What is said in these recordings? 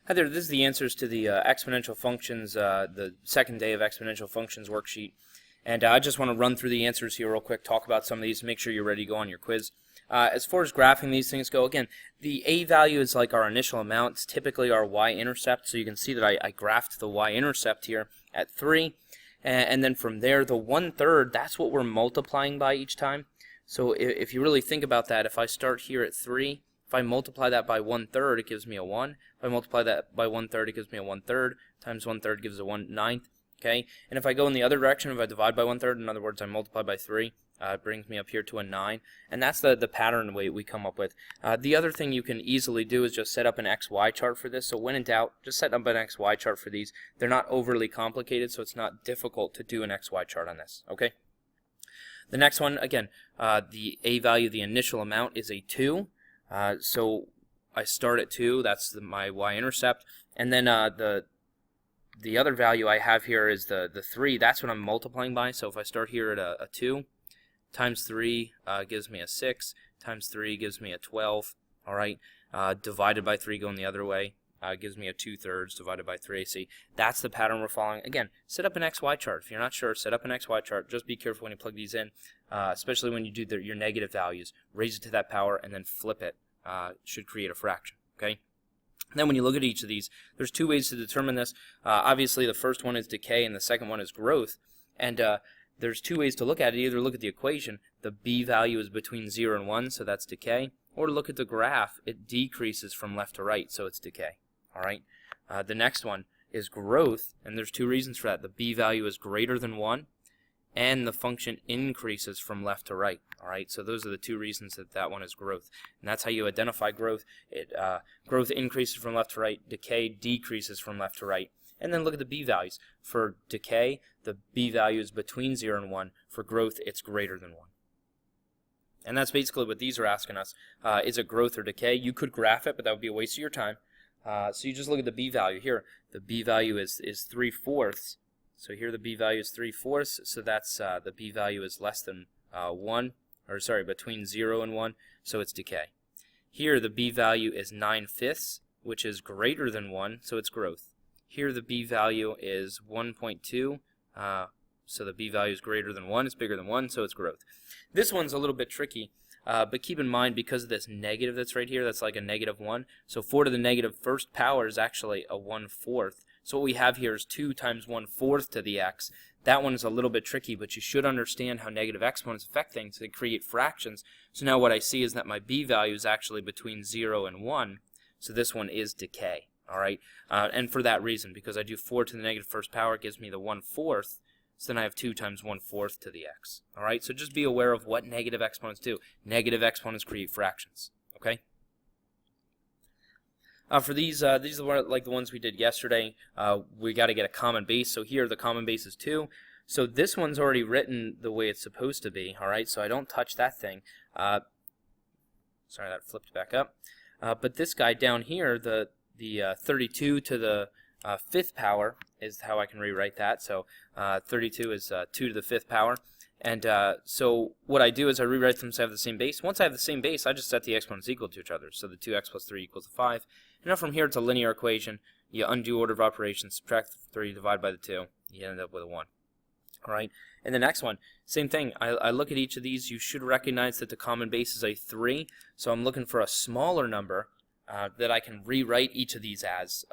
Hi there, this is the answers to the exponential functions, the second day of exponential functions worksheet. And I just want to run through the answers here real quick, talk about some of these, make sure you're ready to go on your quiz. As far as graphing these things go, again, the a value is like our initial amount. It's typically our y-intercept, so you can see that I graphed the y-intercept here at 3. And then from there, the 1/3, that's what we're multiplying by each time. So if you really think about that, if I start here at 3, if I multiply that by 1/3, it gives me a 1. If I multiply that by 1/3, it gives me a 1/3. Times 1/3 gives a 1/9. Okay? And if I go in the other direction, if I divide by 1/3, in other words, I multiply by 3, it brings me up here to a 9. And that's the pattern way we come up with. The other thing you can easily do is just set up an XY chart for this. So when in doubt, just set up an XY chart for these. They're not overly complicated, so it's not difficult to do an XY chart on this. Okay? The next one, again, the a value, the initial amount, is a 2. So I start at 2, that's my y-intercept, and then the other value I have here is the 3, that's what I'm multiplying by. So if I start here at a 2, times 3 gives me a 6, times 3 gives me a 12, alright, divided by 3 going the other way, gives me a 2/3 divided by 3. See, that's the pattern we're following. Again, set up an XY chart. If you're not sure, set up an XY chart. Just be careful when you plug these in, especially when you do your negative values. Raise it to that power and then flip it. Should create a fraction. Okay. And then when you look at each of these, there's two ways to determine this. Obviously, the first one is decay and the second one is growth. And there's two ways to look at it. Either look at the equation. The b value is between 0 and 1, so that's decay. Or look at the graph. It decreases from left to right, so it's decay. All right. The next one is growth, and there's two reasons for that. The b value is greater than 1, and the function increases from left to right. All right. So those are the two reasons that one is growth, and that's how you identify growth. Growth increases from left to right. Decay decreases from left to right. And then look at the b values. For decay, the b value is between 0 and 1. For growth, it's greater than 1. And that's basically what these are asking us. Is it growth or decay? You could graph it, but that would be a waste of your time. So you just look at the b value here. The b value is 3/4. So here the b value is 3/4. So that's the b value is less than 1, or sorry, between 0 and 1. So it's decay. Here the b value is 9/5, which is greater than 1. So it's growth. Here the b value is 1.2. So the b value is greater than 1. It's bigger than 1. So it's growth. This one's a little bit tricky. But keep in mind, because of this negative that's right here, that's like a -1. So 4 to the negative first power is actually a 1/4. So what we have here is 2 times 1/4 to the x. That one is a little bit tricky, but you should understand how negative exponents affect things. They create fractions. So now what I see is that my b value is actually between 0 and 1. So this one is decay. All right. And for that reason, because I do 4 to the negative first power, it gives me the 1/4. So then I have 2 times 1/4 to the x. All right, so just be aware of what negative exponents do. Negative exponents create fractions. Okay. For these are like the ones we did yesterday. We got to get a common base. So here the common base is 2. So this one's already written the way it's supposed to be. All right, so I don't touch that thing. Sorry, that flipped back up. But this guy down here, the 32 to the 5th power is how I can rewrite that. So 32 is 2 to the 5th power. And so what I do is I rewrite them so I have the same base. Once I have the same base, I just set the exponents equal to each other. So the 2x plus 3 equals 5. And now from here, it's a linear equation. You undo order of operations, subtract the 3, divide by the 2. You end up with a 1. All right. And the next one, same thing. I look at each of these. You should recognize that the common base is a 3. So I'm looking for a smaller number that I can rewrite each of these as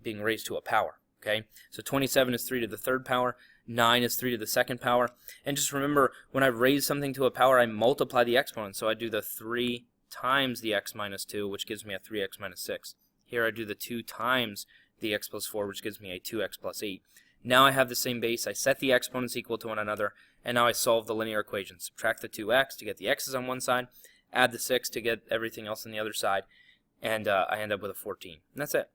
being raised to a power. Okay, so 27 is 3 to the 3rd power, 9 is 3 to the 2nd power, and just remember, when I raise something to a power, I multiply the exponent, so I do the 3 times the x minus 2, which gives me a 3x minus 6. Here I do the 2 times the x plus 4, which gives me a 2x plus 8. Now I have the same base, I set the exponents equal to one another, and now I solve the linear equation. Subtract the 2x to get the x's on one side, add the 6 to get everything else on the other side, and I end up with a 14. And that's it.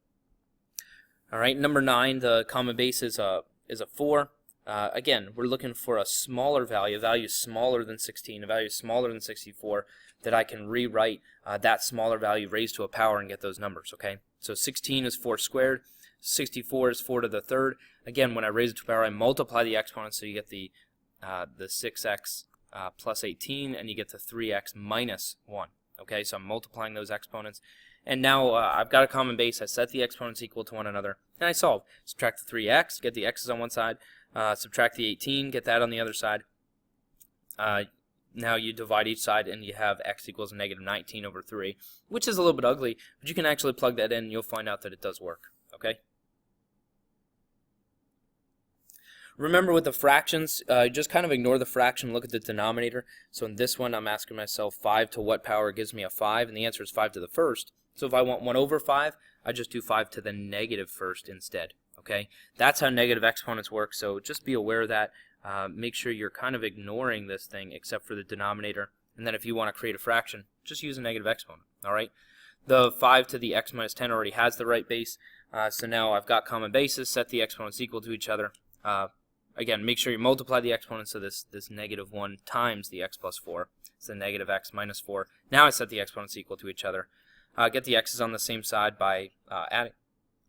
All right, number 9, the common base is a 4. Again, we're looking for a smaller value, a value smaller than 16, a value smaller than 64, that I can rewrite that smaller value raised to a power and get those numbers, okay? So 16 is 4 squared, 64 is 4 to the 3rd. Again, when I raise it to a power, I multiply the exponents, so you get the 6x plus 18, and you get the 3x minus 1. Okay, so I'm multiplying those exponents. And now I've got a common base. I set the exponents equal to one another, and I solve. Subtract the 3x, get the x's on one side. Subtract the 18, get that on the other side. Now you divide each side, and you have x equals negative 19 over 3, which is a little bit ugly, but you can actually plug that in, and you'll find out that it does work. Okay? Remember with the fractions, just kind of ignore the fraction, look at the denominator. So in this one, I'm asking myself 5 to what power gives me a 5, and the answer is 5 to the first. So if I want 1 over 5, I just do 5 to the negative first instead. Okay, that's how negative exponents work, so just be aware of that. Make sure you're kind of ignoring this thing except for the denominator, and then if you want to create a fraction, just use a negative exponent. Alright, the 5 to the x minus 10 already has the right base, so now I've got common bases, set the exponents equal to each other. Again, make sure you multiply the exponents, so this negative 1 times the x plus 4. It's the negative x minus 4. Now I set the exponents equal to each other. Get the x's on the same side by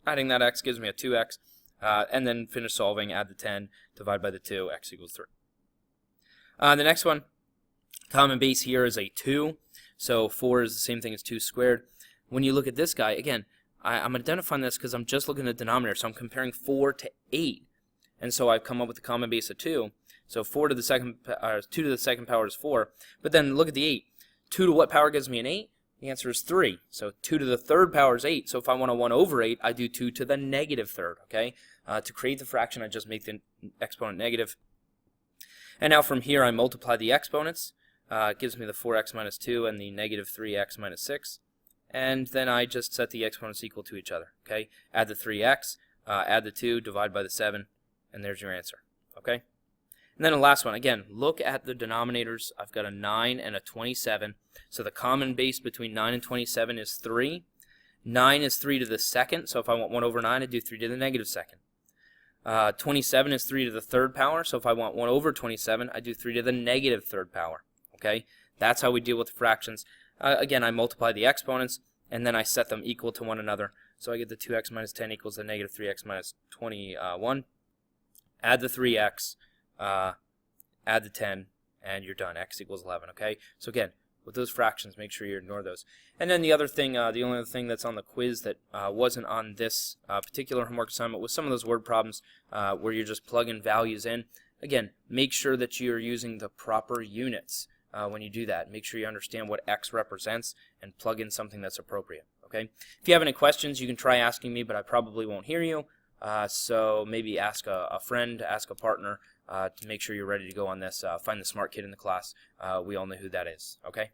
adding that x gives me a 2x. And then finish solving, add the 10, divide by the 2, x equals 3. The next one, common base here is a 2. So 4 is the same thing as 2 squared. When you look at this guy, again, I'm identifying this because I'm just looking at the denominator. So I'm comparing 4 to 8. And so I've come up with a common base of 2. So 2 to the second power is 4. But then look at the 8. 2 to what power gives me an 8? The answer is 3. So 2 to the third power is 8. So if I want a 1 over 8, I do 2 to the negative third. Okay. To create the fraction, I just make the exponent negative. And now from here, I multiply the exponents. It gives me the 4x minus 2 and the negative 3x minus 6. And then I just set the exponents equal to each other. Okay. Add the 3x, add the 2, divide by the 7, and there's your answer. Okay. And then the last one, again, look at the denominators. I've got a 9 and a 27. So the common base between 9 and 27 is 3. 9 is 3 to the second, so if I want 1 over 9, I do 3 to the negative second. 27 is 3 to the third power, so if I want 1 over 27, I do 3 to the negative third power. Okay, that's how we deal with fractions. Again, I multiply the exponents, and then I set them equal to one another. So I get the 2x minus 10 equals the negative 3x minus 21. Add the 3x, add the 10, and you're done. X equals 11, okay? So again, with those fractions, make sure you ignore those. And then the other thing, the only other thing that's on the quiz that wasn't on this particular homework assignment was some of those word problems where you're just plugging values in. Again, make sure that you're using the proper units when you do that. Make sure you understand what X represents and plug in something that's appropriate, okay? If you have any questions, you can try asking me, but I probably won't hear you. So maybe ask a friend, ask a partner to make sure you're ready to go on this. Find the smart kid in the class. We all know who that is, okay?